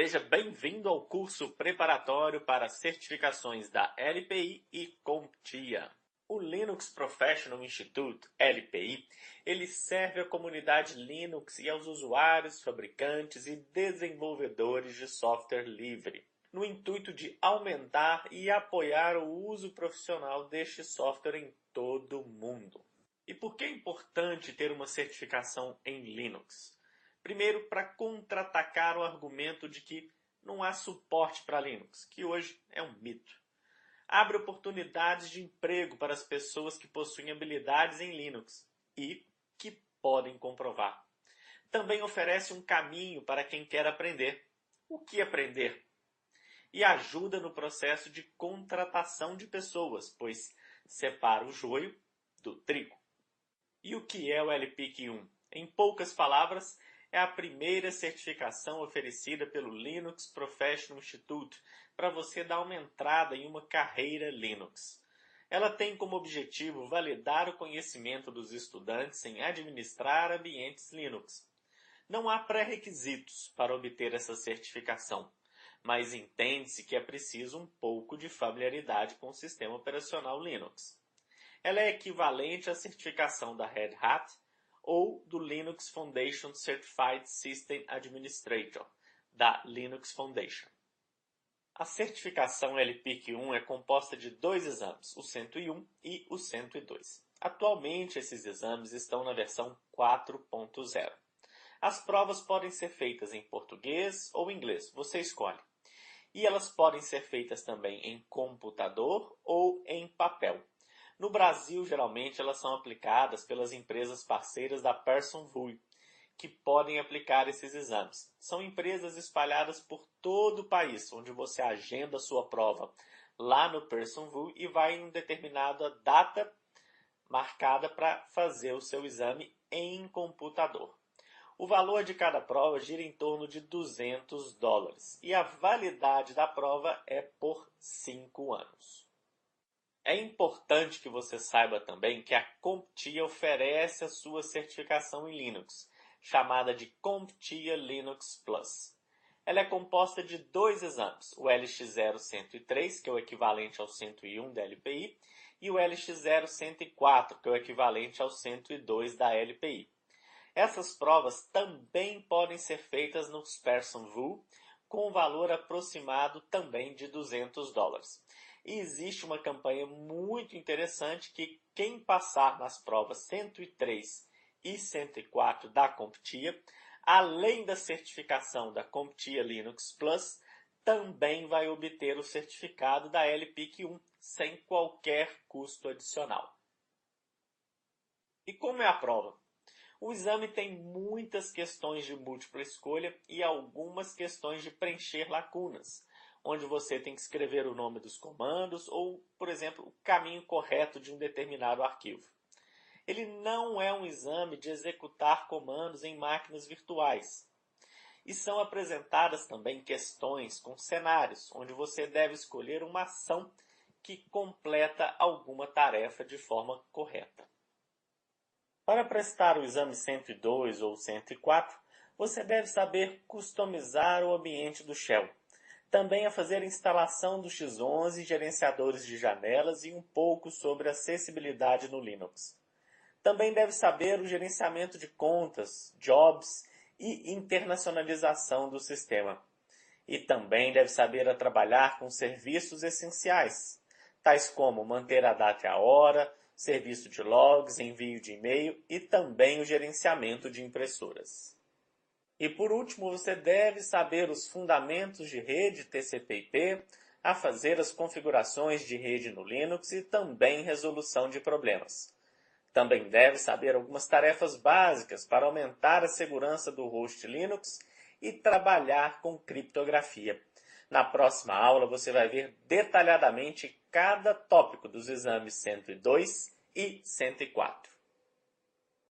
Seja bem-vindo ao curso preparatório para certificações da LPI e CompTIA. O Linux Professional Institute, LPI, ele serve à comunidade Linux e aos usuários, fabricantes e desenvolvedores de software livre, no intuito de aumentar e apoiar o uso profissional deste software em todo o mundo. E por que é importante ter uma certificação em Linux? Primeiro, para contra-atacar o argumento de que não há suporte para Linux, que hoje é um mito. Abre oportunidades de emprego para as pessoas que possuem habilidades em Linux e que podem comprovar. Também oferece um caminho para quem quer aprender. O que aprender? E ajuda no processo de contratação de pessoas, pois separa o joio do trigo. E o que é o LPIC-1? Em poucas palavras, é a primeira certificação oferecida pelo Linux Professional Institute para você dar uma entrada em uma carreira Linux. Ela tem como objetivo validar o conhecimento dos estudantes em administrar ambientes Linux. Não há pré-requisitos para obter essa certificação, mas entende-se que é preciso um pouco de familiaridade com o sistema operacional Linux. Ela é equivalente à certificação da Red Hat ou do Linux Foundation Certified System Administrator, da Linux Foundation. A certificação LPIC-1 é composta de dois exames, o 101 e o 102. Atualmente, esses exames estão na versão 4.0. As provas podem ser feitas em português ou inglês, você escolhe. E elas podem ser feitas também em computador ou em papel. No Brasil, geralmente, elas são aplicadas pelas empresas parceiras da PersonVue, que podem aplicar esses exames. São empresas espalhadas por todo o país, onde você agenda a sua prova lá no PersonVue e vai em uma determinada data marcada para fazer o seu exame em computador. O valor de cada prova gira em torno de $200 e a validade da prova é por 5 anos. É importante que você saiba também que a CompTIA oferece a sua certificação em Linux, chamada de CompTIA Linux Plus. Ela é composta de dois exames, o LX0103, que é o equivalente ao 101 da LPI, e o LX0104, que é o equivalente ao 102 da LPI. Essas provas também podem ser feitas no PersonVue, com um valor aproximado também de $200. E existe uma campanha muito interessante que quem passar nas provas 103 e 104 da CompTIA, além da certificação da CompTIA Linux Plus, também vai obter o certificado da LPIC-1 sem qualquer custo adicional. E como é a prova? O exame tem muitas questões de múltipla escolha e algumas questões de preencher lacunas, onde você tem que escrever o nome dos comandos ou, por exemplo, o caminho correto de um determinado arquivo. Ele não é um exame de executar comandos em máquinas virtuais. E são apresentadas também questões com cenários, onde você deve escolher uma ação que completa alguma tarefa de forma correta. Para prestar o exame 102 ou 104, você deve saber customizar o ambiente do Shell. Também a fazer a instalação do X11, gerenciadores de janelas e um pouco sobre acessibilidade no Linux. Também deve saber o gerenciamento de contas, jobs e internacionalização do sistema. E também deve saber a trabalhar com serviços essenciais, tais como manter a data e a hora, serviço de logs, envio de e-mail e também o gerenciamento de impressoras. E por último, você deve saber os fundamentos de rede TCP/IP, a fazer as configurações de rede no Linux e também resolução de problemas. Também deve saber algumas tarefas básicas para aumentar a segurança do host Linux e trabalhar com criptografia. Na próxima aula você vai ver detalhadamente cada tópico dos exames 102 e 104.